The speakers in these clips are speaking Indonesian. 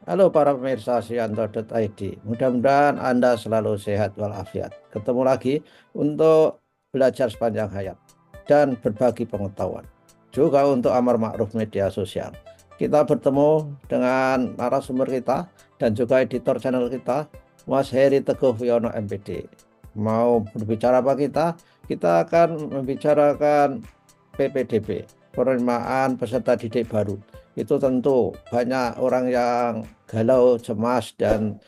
Halo para pemirsa Sianto.id. Mudah-mudahan Anda selalu sehat walafiat. Ketemu lagi untuk belajar sepanjang hayat dan berbagi pengetahuan. Juga untuk amar ma'ruf media sosial. Kita bertemu dengan narasumber kita dan juga editor channel kita, Mas Heri Teguh Wiono MPD. Mau berbicara apa kita? Kita akan membicarakan PPDB, penerimaan peserta didik baru. Itu tentu banyak orang yang galau, cemas, dan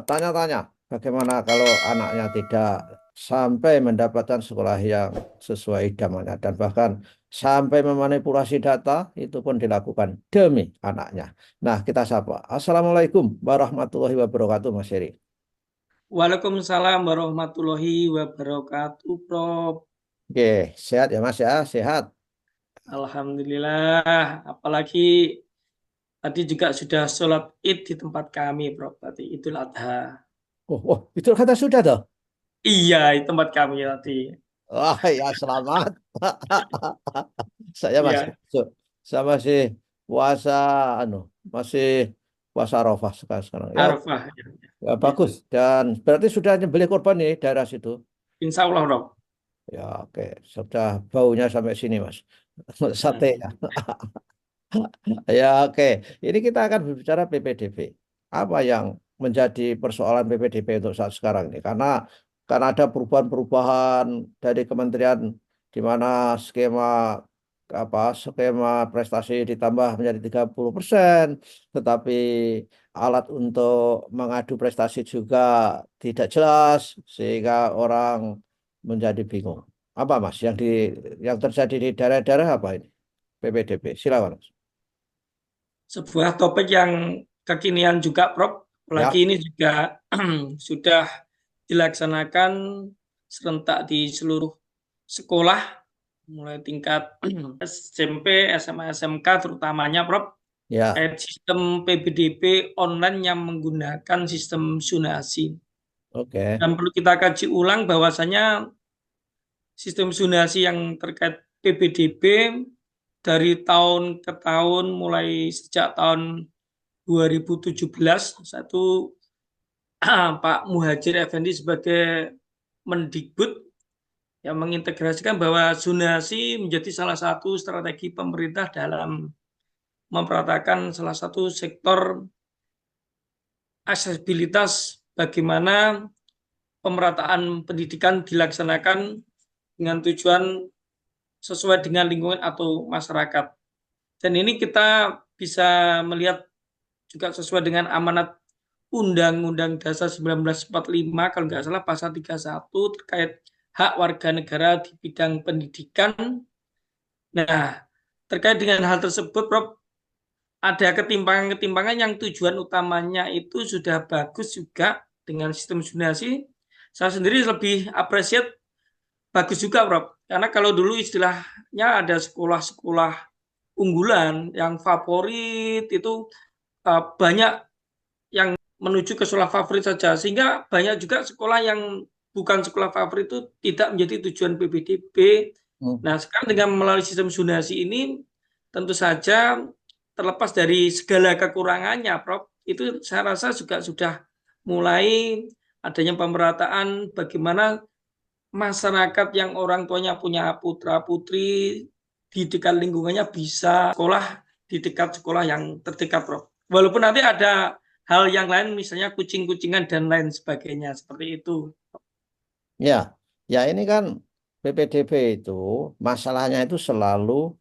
tanya-tanya bagaimana kalau anaknya tidak sampai mendapatkan sekolah yang sesuai idamannya dan bahkan sampai memanipulasi data itu pun dilakukan demi anaknya. Nah, kita sapa. Assalamualaikum warahmatullahi wabarakatuh, Mas Heri. Waalaikumsalam warahmatullahi wabarakatuh, Prof. Oke, sehat ya Mas ya, sehat. Alhamdulillah, apalagi tadi juga sudah sholat Id di tempat kami, Prof. Tadi Idul Adha. Oh, itu kata sudah toh. Iya, di tempat kami tadi. Wah, ya selamat. Saya masih Iya, saya masih puasa anu, masih puasa Arafah sekarang. Ya, Arafah. ya bagus. Itu. Dan berarti sudah nyembelih korban nih daerah situ. Insya Allah, Prof. Ya, oke. Sudah baunya sampai sini, Mas. Sate ya. Hmm. Ya, oke. Ini kita akan berbicara PPDB. Apa yang menjadi persoalan PPDB untuk saat sekarang ini? Karena ada perubahan-perubahan dari kementerian di mana skema prestasi ditambah menjadi 30%, tetapi alat untuk mengadu prestasi juga tidak jelas sehingga orang menjadi bingung. Apa Mas yang terjadi di daerah-daerah apa ini? PPDB. Silakan, Mas. Sebuah topik yang kekinian juga, Prof. Ya, Apalagi ini juga sudah dilaksanakan serentak di seluruh sekolah, mulai tingkat SMP, SMA, SMK terutamanya, Prof. ya. Terkait sistem PBDB online yang menggunakan sistem zonasi. Oke. Dan perlu kita kaji ulang bahwasanya sistem zonasi yang terkait PBDB dari tahun ke tahun, mulai sejak tahun 2017, satu Pak Muhajir Effendi sebagai Mendikbud yang mengintegrasikan bahwa zonasi menjadi salah satu strategi pemerintah dalam memperatakan salah satu sektor aksesibilitas, bagaimana pemerataan pendidikan dilaksanakan dengan tujuan sesuai dengan lingkungan atau masyarakat. Dan ini kita bisa melihat juga sesuai dengan amanat Undang-Undang Dasar 1945, kalau nggak salah pasal 31 terkait hak warga negara di bidang pendidikan. Nah, terkait dengan hal tersebut, Prof, ada ketimpangan-ketimpangan yang tujuan utamanya itu sudah bagus juga dengan sistem zonasi. Saya sendiri lebih apresiat bagus juga, Prof. Karena kalau dulu istilahnya ada sekolah-sekolah unggulan yang favorit itu banyak yang menuju ke sekolah favorit saja, sehingga banyak juga sekolah yang bukan sekolah favorit itu tidak menjadi tujuan PBDB. Hmm. Nah, sekarang dengan melalui sistem zonasi ini, tentu saja terlepas dari segala kekurangannya, Prof, itu saya rasa juga sudah mulai adanya pemerataan bagaimana masyarakat yang orang tuanya punya putra putri di dekat lingkungannya bisa sekolah di dekat sekolah yang terdekat, Prof. Walaupun nanti ada hal yang lain, misalnya kucing-kucingan dan lain sebagainya seperti itu. Ya, ya ini kan PPDB itu masalahnya itu selalu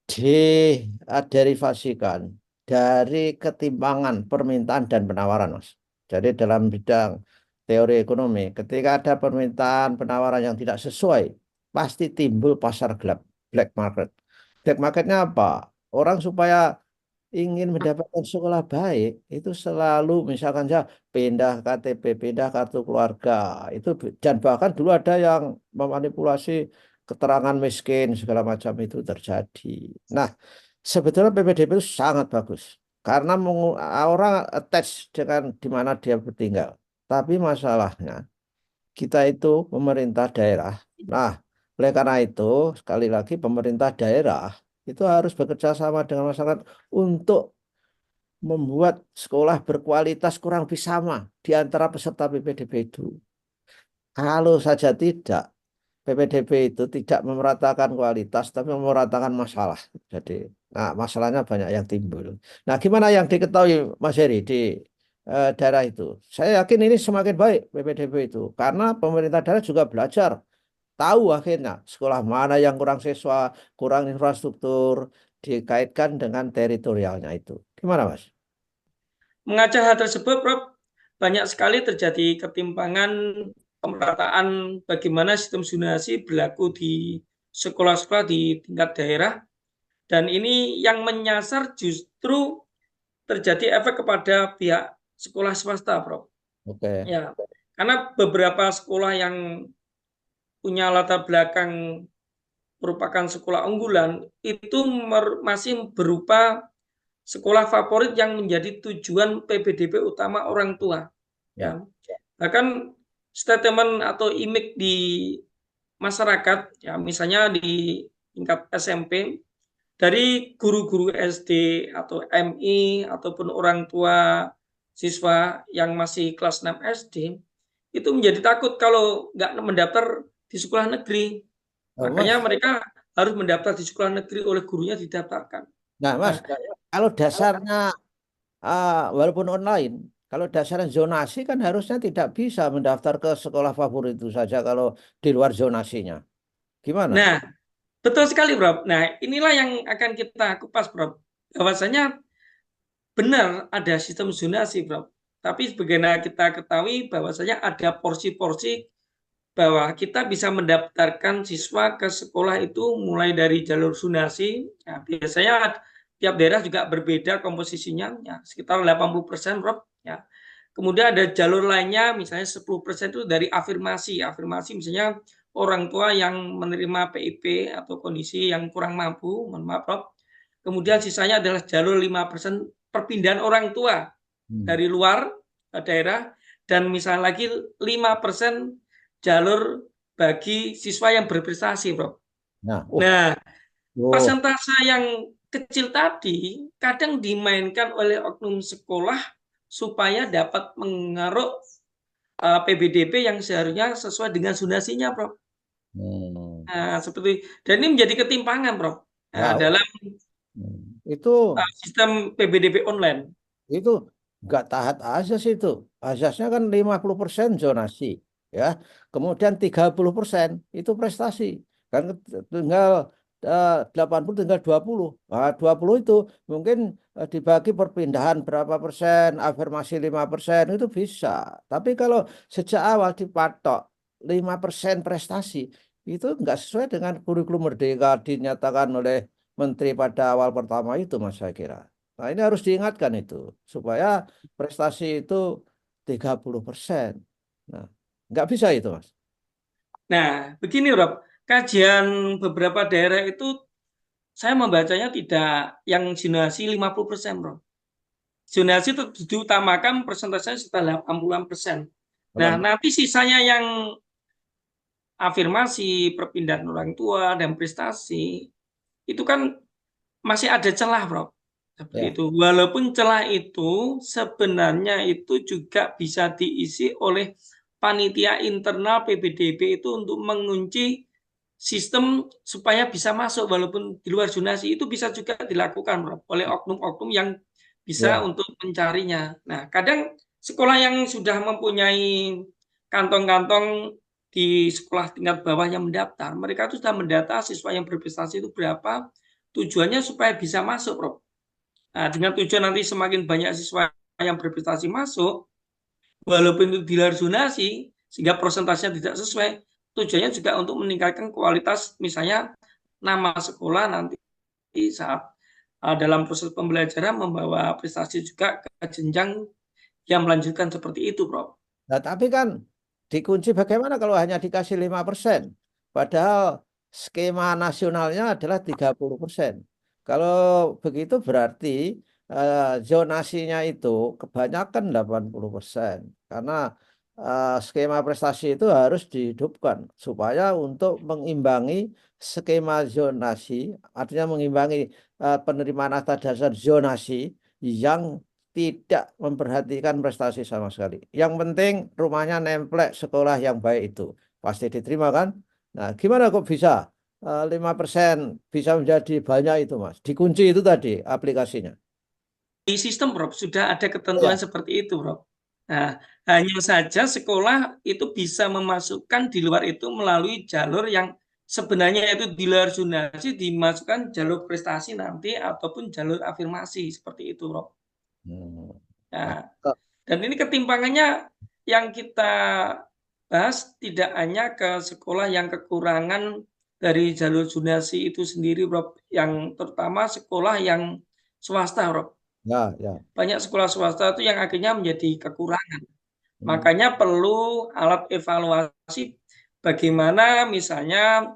diderivasikan dari ketimpangan permintaan dan penawaran, Mas. Jadi dalam bidang teori ekonomi, ketika ada permintaan penawaran yang tidak sesuai, pasti timbul pasar gelap, black market. Black marketnya apa? Orang supaya ingin mendapatkan sekolah baik itu selalu misalkan ya pindah KTP, pindah kartu keluarga itu dan bahkan dulu ada yang memanipulasi keterangan miskin segala macam itu terjadi. Nah, sebetulnya PPDB itu sangat bagus karena orang attach dengan di mana dia bertinggal. Tapi masalahnya kita itu pemerintah daerah. Nah, oleh karena itu sekali lagi pemerintah daerah itu harus bekerja sama dengan masyarakat untuk membuat sekolah berkualitas kurang lebih sama di antara peserta PPDB itu. Kalau saja tidak, PPDB itu tidak memeratakan kualitas, tapi memeratakan masalah. Jadi, nah masalahnya banyak yang timbul. Nah, gimana yang diketahui Mas Heri di daerah itu? Saya yakin ini semakin baik PPDB itu, karena pemerintah daerah juga belajar, tahu akhirnya sekolah mana yang kurang siswa, kurang infrastruktur, dikaitkan dengan teritorialnya itu. Gimana, Mas? Mengaca hal tersebut, Prof, banyak sekali terjadi ketimpangan pemerataan bagaimana sistem zonasi berlaku di sekolah-sekolah di tingkat daerah, dan ini yang menyasar justru terjadi efek kepada pihak sekolah swasta, Prof. Oke. Ya, karena beberapa sekolah yang punya latar belakang merupakan sekolah unggulan itu masih berupa sekolah favorit yang menjadi tujuan PPDB utama orang tua. Ya. Ya, bahkan statement atau image di masyarakat, ya misalnya di tingkat SMP, dari guru-guru SD atau MI ataupun orang tua siswa yang masih kelas 6 SD itu menjadi takut kalau nggak mendaftar di sekolah negeri. Oh, Makanya Mas. mereka harus mendaftar di sekolah negeri, oleh gurunya didaftarkan. Nah, Mas, Nah, kalau dasarnya walaupun online, kalau dasarnya zonasi kan harusnya tidak bisa mendaftar ke sekolah favorit itu saja kalau di luar zonasinya. Gimana? nah, betul sekali, Bro. Nah, inilah yang akan kita kupas, Bro. Bahwasanya benar ada sistem zonasi, Bro. Tapi sebagaimana kita ketahui bahwasanya ada porsi-porsi bahwa kita bisa mendaftarkan siswa ke sekolah itu mulai dari jalur zonasi. Ya, biasanya tiap daerah juga berbeda komposisinya, ya, sekitar 80%, Bro. Ya. Kemudian ada jalur lainnya, misalnya 10% itu dari afirmasi. Afirmasi misalnya orang tua yang menerima PIP atau kondisi yang kurang mampu, mohon maaf, Prof. Kemudian sisanya adalah jalur 5% perpindahan orang tua Hmm. dari luar daerah, dan misalnya lagi 5% jalur bagi siswa yang berprestasi, Prof. Nah, Nah, oh, persentase yang kecil tadi kadang dimainkan oleh oknum sekolah supaya dapat mengeruk PBDB yang seharusnya sesuai dengan zonasinya, Prof. hmm. Nah, seperti, dan ini menjadi ketimpangan, Prof. Nah, Ya, dalam itu sistem PBDB online. itu nggak taat azas itu. Azasnya kan 50% zonasi, ya. Kemudian 30% itu prestasi. Kan tinggal 80 tinggal 20. Nah, 20 itu mungkin dibagi perpindahan berapa persen, afirmasi 5% itu bisa. Tapi kalau sejak awal dipatok 5% prestasi, itu nggak sesuai dengan kurikulum merdeka dinyatakan oleh Menteri pada awal pertama itu, Mas, saya kira. Nah, ini harus diingatkan itu supaya prestasi itu 30%. Nah, nggak bisa itu, Mas. Nah, begini, Rob, kajian beberapa daerah itu saya membacanya tidak yang zonasi 50%, Rob. Zonasi itu diutamakan persentasenya sekitar 80%. Nah, Teman. nanti sisanya yang afirmasi, perpindahan orang tua, dan prestasi, itu kan masih ada celah, Bro. Seperti Ya, itu. Walaupun celah itu sebenarnya itu juga bisa diisi oleh panitia internal PBDB itu untuk mengunci sistem supaya bisa masuk walaupun di luar zonasi, itu bisa juga dilakukan, Bro, oleh oknum-oknum yang bisa ya. untuk mencarinya. Nah, kadang sekolah yang sudah mempunyai kantong-kantong di sekolah tingkat bawah yang mendaftar, mereka itu sudah mendata siswa yang berprestasi itu berapa, tujuannya supaya bisa masuk, Prof. Nah, dengan tujuan nanti semakin banyak siswa yang berprestasi masuk, walaupun itu di luar zonasi, sehingga prosentasenya tidak sesuai, tujuannya juga untuk meningkatkan kualitas, misalnya nama sekolah nanti saat dalam proses pembelajaran membawa prestasi juga ke jenjang yang melanjutkan seperti itu, Prof. Nah, tapi kan dikunci bagaimana kalau hanya dikasih 5%. Padahal skema nasionalnya adalah 30%. Kalau begitu berarti zonasinya itu kebanyakan 80%. Karena skema prestasi itu harus dihidupkan supaya untuk mengimbangi skema zonasi, artinya mengimbangi penerimaan atas dasar zonasi yang tidak memperhatikan prestasi sama sekali. Yang penting rumahnya nemplek sekolah yang baik itu. Pasti diterima kan? Nah, gimana kok bisa 5% bisa menjadi banyak itu, Mas? Dikunci itu tadi aplikasinya. Di sistem, Prof, sudah ada Oh ketentuan ya. seperti itu, Prof. Nah, hanya saja sekolah itu bisa memasukkan di luar itu melalui jalur yang sebenarnya itu di luar zonasi, dimasukkan jalur prestasi nanti ataupun jalur afirmasi seperti itu, Prof. Hmm. Nah, Nah, dan ini ketimpangannya yang kita bahas tidak hanya ke sekolah yang kekurangan dari jalur zonasi itu sendiri, Prof, yang terutama sekolah yang swasta, Prof. ya, ya. Banyak sekolah swasta itu yang akhirnya menjadi kekurangan. Hmm. Makanya perlu alat evaluasi bagaimana misalnya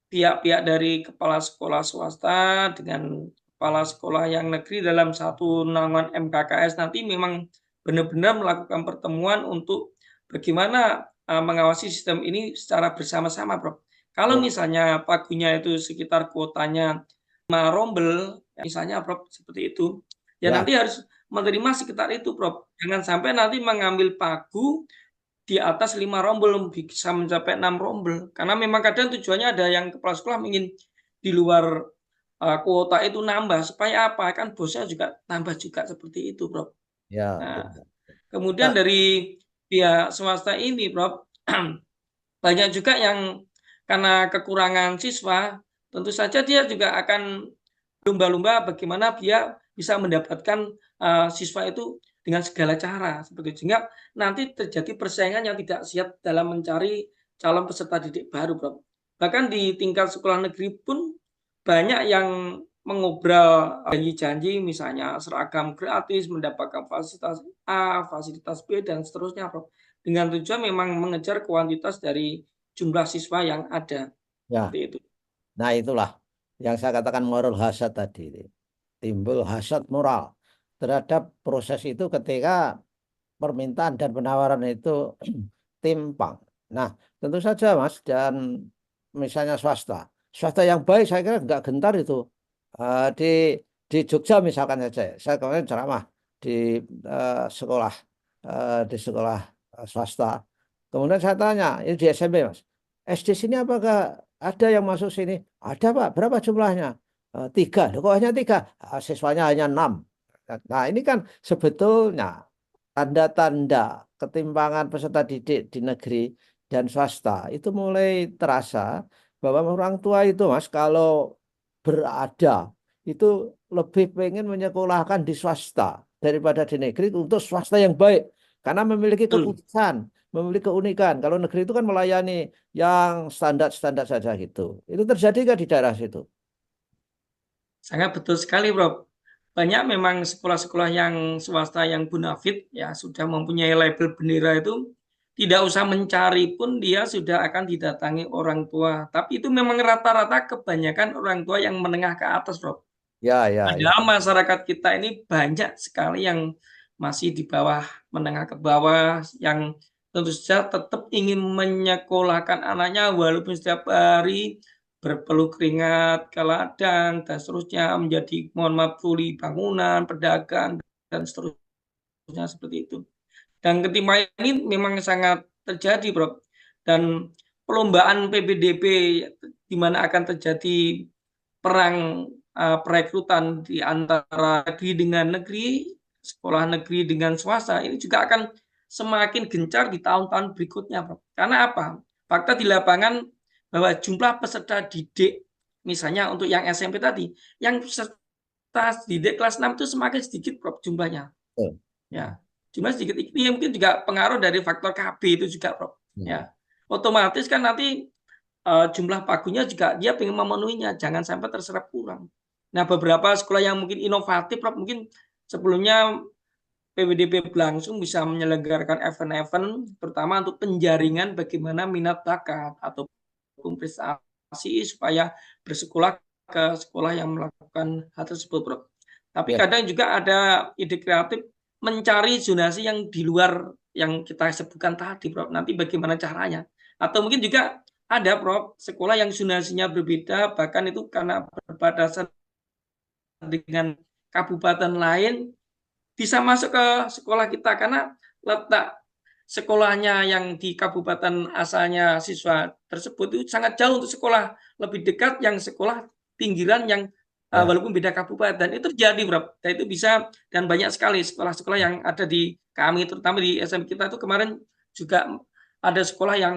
pihak-pihak dari kepala sekolah swasta dengan kepala sekolah yang negeri dalam satu naungan MKKS nanti memang benar-benar melakukan pertemuan untuk bagaimana mengawasi sistem ini secara bersama-sama, Prof. Kalau Ya, misalnya pagunya itu sekitar kuotanya 5 rombel, misalnya, Prof, seperti itu, ya ya, nanti harus menerima sekitar itu, Prof. Jangan sampai nanti mengambil pagu di atas 5 rombel bisa mencapai 6 rombel. Karena memang kadang tujuannya ada yang kepala sekolah ingin di luar kuota itu nambah supaya apa? Kan bosnya juga tambah juga seperti itu, Prof. ya, ya. Nah, kemudian Nah, dari pihak swasta ini, Prof, banyak juga yang karena kekurangan siswa, tentu saja dia juga akan lumba-lumba bagaimana dia bisa mendapatkan siswa itu dengan segala cara seperti itu. Sehingga nanti terjadi persaingan yang tidak siap dalam mencari calon peserta didik baru, Prof. Bahkan di tingkat sekolah negeri pun banyak yang mengobrol janji-janji misalnya seragam gratis, mendapatkan fasilitas A, fasilitas B dan seterusnya, Prof. Dengan tujuan memang mengejar kuantitas dari jumlah siswa yang ada. ya. Seperti itu. Nah, itulah yang saya katakan moral hazard tadi. Timbul hasad moral terhadap proses itu ketika permintaan dan penawaran itu timpang. Nah, tentu saja Mas, dan misalnya swasta. Swasta yang baik saya kira nggak gentar itu. Di Jogja misalkan saja, saya kemarin ceramah di sekolah di sekolah swasta. Kemudian saya tanya, ini di SMP Mas, SD sini apakah ada yang masuk sini? Ada Pak, berapa jumlahnya? Tiga, loh, kok hanya tiga? Siswanya hanya 6. Nah, ini kan sebetulnya tanda-tanda ketimpangan peserta didik di negeri dan swasta itu mulai terasa bahwa orang tua itu Mas kalau berada itu lebih pengen menyekolahkan di swasta daripada di negeri untuk swasta yang baik karena memiliki Betul. kekhususan, memiliki keunikan. Kalau negeri itu kan melayani yang standar-standar saja gitu. Itu terjadi nggak di daerah situ? Sangat betul sekali, Prof. Banyak memang sekolah-sekolah yang swasta yang bonafit ya sudah mempunyai label bendera itu tidak usah mencari pun dia sudah akan didatangi orang tua. Tapi itu memang rata-rata kebanyakan orang tua yang menengah ke atas, Prof. Ya, ya, ya. Padahal masyarakat kita ini banyak sekali yang masih di bawah, menengah ke bawah, yang tentu saja tetap ingin menyekolahkan anaknya walaupun setiap hari berpeluh keringat ke ladang dan seterusnya menjadi mohon maaf kuli bangunan, pedagang dan seterusnya seperti itu. Dan ketimpangan ini memang sangat terjadi, Bro. Dan perlombaan PPDB di mana akan terjadi perang perekrutan di antara negeri dengan negeri, sekolah negeri dengan swasta ini juga akan semakin gencar di tahun-tahun berikutnya, Bro. Karena apa? Fakta di lapangan bahwa jumlah peserta didik misalnya untuk yang SMP tadi, yang peserta didik kelas 6 itu semakin sedikit, Prof, jumlahnya. Betul. Ya, jumlah sedikit ini mungkin juga pengaruh dari faktor KB itu juga, Prof. Hmm. Ya, otomatis kan nanti jumlah pagunya juga dia ingin memenuhinya, jangan sampai terserap kurang. Nah, beberapa sekolah yang mungkin inovatif, Prof, mungkin sebelumnya PWDB berlangsung bisa menyelenggarakan event-event, terutama untuk penjaringan bagaimana minat bakat ataupun prestasi supaya bersekolah ke sekolah yang melakukan hal tersebut, Prof. Tapi Ya. kadang juga ada ide kreatif mencari zonasi yang di luar yang kita sebutkan tadi, Prof. Nanti bagaimana caranya? Atau mungkin juga ada, Prof, sekolah yang zonasinya berbeda, bahkan itu karena berbatasan dengan kabupaten lain, bisa masuk ke sekolah kita karena letak sekolahnya yang di kabupaten asalnya siswa tersebut itu sangat jauh untuk sekolah lebih dekat yang sekolah pinggiran yang Ya. walaupun beda kabupaten itu terjadi, Bro. Dan itu bisa dan banyak sekali sekolah-sekolah yang ada di kami terutama di SM kita itu kemarin juga ada sekolah yang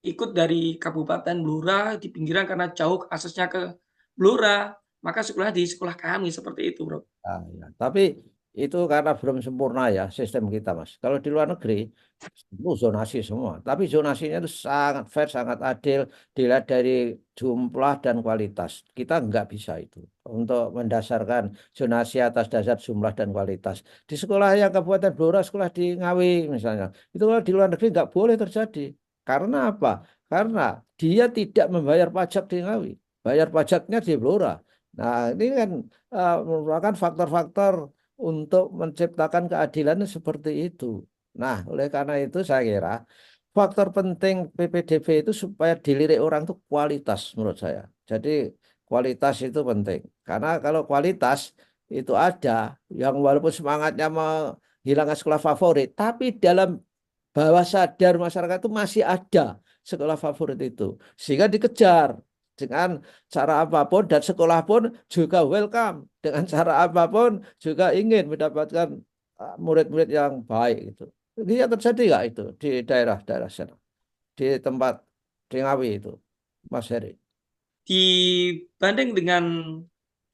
ikut dari kabupaten Blora di pinggiran karena jauh aksesnya ke Blora, maka sekolah di sekolah kami seperti itu, Bro. Ah, ya. Tapi itu karena belum sempurna ya sistem kita, Mas. Kalau di luar negeri itu zonasi semua. Tapi zonasinya itu sangat fair, sangat adil, dilihat dari jumlah dan kualitas. Kita nggak bisa itu untuk mendasarkan zonasi atas dasar jumlah dan kualitas. Di sekolah yang Kabupaten Blora, sekolah di Ngawi misalnya, itu kalau di luar negeri nggak boleh terjadi. Karena apa? Karena dia tidak membayar pajak di Ngawi, bayar pajaknya di Blora. Nah, ini kan merupakan faktor-faktor untuk menciptakan keadilan seperti itu. Nah, oleh karena itu saya kira faktor penting PPDB itu supaya dilirik orang itu kualitas menurut saya. Jadi kualitas itu penting. Karena kalau kualitas itu ada yang walaupun semangatnya menghilangkan sekolah favorit, tapi dalam bawah sadar masyarakat itu masih ada sekolah favorit itu. Sehingga dikejar dengan cara apapun dan sekolah pun juga welcome dengan cara apapun juga ingin mendapatkan murid-murid yang baik itu. Ini yang terjadi nggak itu di daerah-daerah sana, di tempat di Ngawi itu, Mas Heri? Dibanding dengan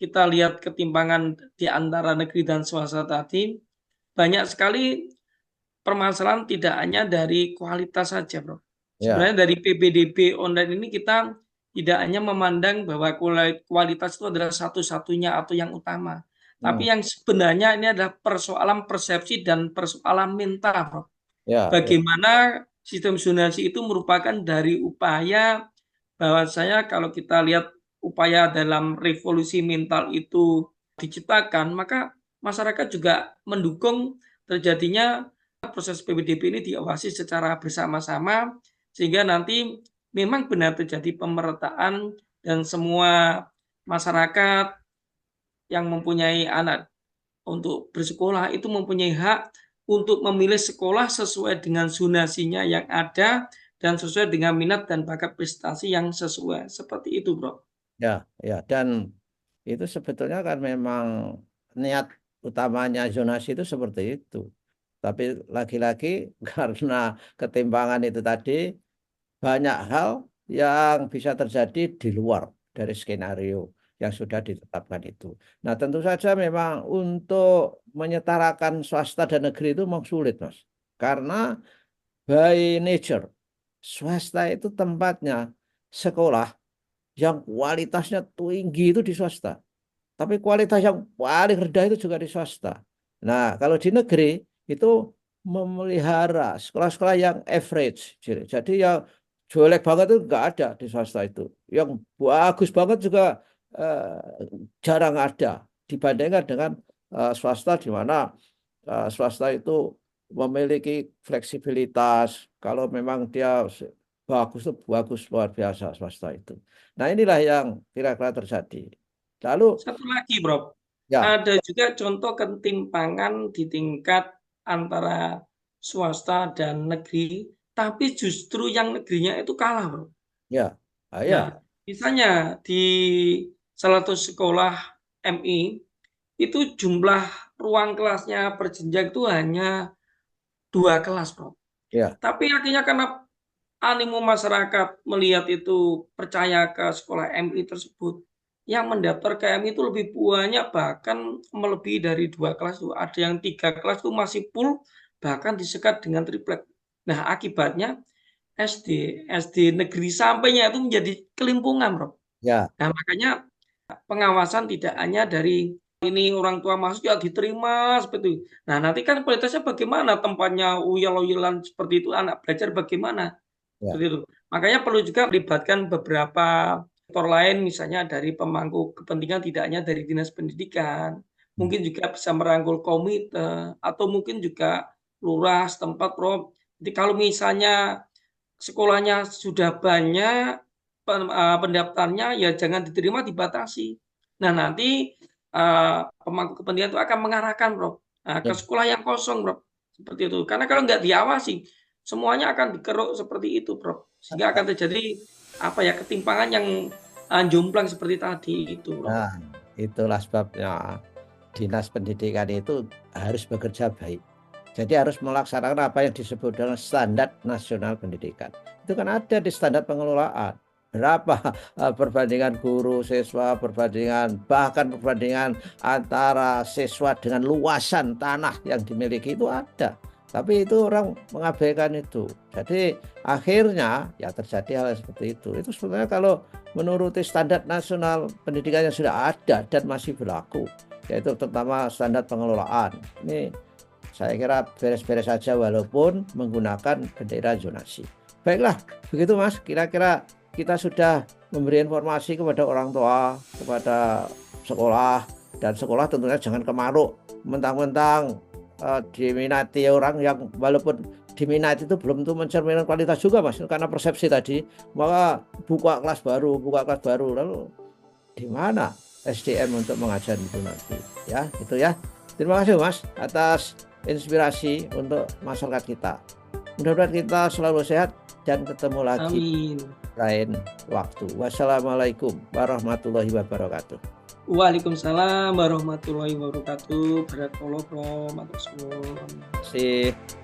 kita lihat ketimpangan di antara negeri dan swasta tadi, banyak sekali permasalahan tidak hanya dari kualitas saja, Bro. Ya, Sebenarnya dari PPDB online ini kita tidak hanya memandang bahwa kualitas itu adalah satu-satunya atau yang utama. hmm, Tapi yang sebenarnya ini adalah persoalan persepsi dan persoalan mental, Bro. ya, ya, Bagaimana sistem zonasi itu merupakan dari upaya bahwasanya kalau kita lihat upaya dalam revolusi mental itu diciptakan, maka masyarakat juga mendukung terjadinya proses PPDB ini diawasi secara bersama-sama sehingga nanti memang benar terjadi pemerataan dan semua masyarakat yang mempunyai anak untuk bersekolah itu mempunyai hak untuk memilih sekolah sesuai dengan zonasinya yang ada dan sesuai dengan minat dan bakat prestasi yang sesuai. Seperti itu, Bro. ya, ya. Dan itu sebetulnya kan memang niat utamanya zonasi itu seperti itu. Tapi lagi-lagi karena ketimpangan itu tadi banyak hal yang bisa terjadi di luar dari skenario yang sudah ditetapkan itu. Nah, tentu saja memang untuk menyetarakan swasta dan negeri itu memang sulit, Mas. Karena by nature, swasta itu tempatnya sekolah yang kualitasnya tinggi itu di swasta. Tapi kualitas yang paling rendah itu juga di swasta. Nah, kalau di negeri itu memelihara sekolah-sekolah yang average. Jadi yang jelek banget itu nggak ada di swasta itu. Yang bagus banget juga jarang ada dibandingkan dengan swasta di mana swasta itu memiliki fleksibilitas. Kalau memang dia bagus itu bagus luar biasa swasta itu. Nah, inilah yang kira-kira terjadi. Lalu Satu lagi, Bro. ya, Ada juga contoh ketimpangan di tingkat antara swasta dan negeri, tapi justru yang negerinya itu kalah, Bro. ya, ya, Nah, misalnya di salah satu sekolah MI itu jumlah ruang kelasnya per jenjang itu hanya 2 kelas, Bro. ya, Tapi akhirnya karena animo masyarakat melihat itu percaya ke sekolah MI tersebut, yang mendaftar ke MI itu lebih banyak bahkan melebihi dari 2 kelas tuh. Ada yang 3 kelas tuh masih full, bahkan disekat dengan triplek. Nah, akibatnya SD negeri sampainya itu menjadi kelimpungan, Bro. ya, Nah, makanya pengawasan tidak hanya dari ini orang tua masuk ya diterima seperti itu. Nah, nanti kan kualitasnya bagaimana tempatnya uyal-uyalan seperti itu anak belajar bagaimana? ya, Seperti itu. Makanya perlu juga melibatkan beberapa sektor lain misalnya dari pemangku kepentingan tidak hanya dari Dinas Pendidikan, hmm, mungkin juga bisa merangkul komite atau mungkin juga lurah setempat, Prof. Jadi kalau misalnya sekolahnya sudah banyak pendaftarnya ya jangan diterima dibatasi. Nah, nanti pemangku kepentingan itu akan mengarahkan, Bro. ke sekolah yang kosong, Prof. Seperti itu. Karena kalau nggak diawasi, semuanya akan dikeruk seperti itu, Prof. Sehingga akan terjadi ketimpangan yang jomplang seperti tadi itu, Prof. Nah, itulah sebabnya Dinas Pendidikan itu harus bekerja baik. Jadi harus melaksanakan apa yang disebut dengan standar nasional pendidikan. Itu kan ada di standar pengelolaan. Berapa perbandingan guru, siswa, bahkan perbandingan antara siswa dengan luasan tanah yang dimiliki itu ada. Tapi itu orang mengabaikan itu. Jadi akhirnya ya terjadi hal seperti itu. Itu sebenarnya kalau menuruti standar nasional pendidikan yang sudah ada dan masih berlaku, yaitu terutama standar pengelolaan. Ini saya kira beres-beres saja walaupun menggunakan bendera zonasi. Baiklah, begitu Mas. Kira-kira kita sudah memberi informasi kepada orang tua, kepada sekolah, dan sekolah tentunya jangan kemaruk. Mentang-mentang diminati orang yang walaupun diminati itu belum tentu mencerminkan kualitas juga Mas. Karena persepsi tadi, maka buka kelas baru. Lalu di mana SDM untuk mengajar itu nanti? Ya, itu ya. Terima kasih Mas atas inspirasi untuk masyarakat kita. Mudah-mudahan kita selalu sehat dan ketemu lagi Amin. lain waktu. Wassalamualaikum warahmatullahi wabarakatuh. Waalaikumsalam warahmatullahi wabarakatuh. Barakallahu, Prof. Matur suwun. Terima kasih.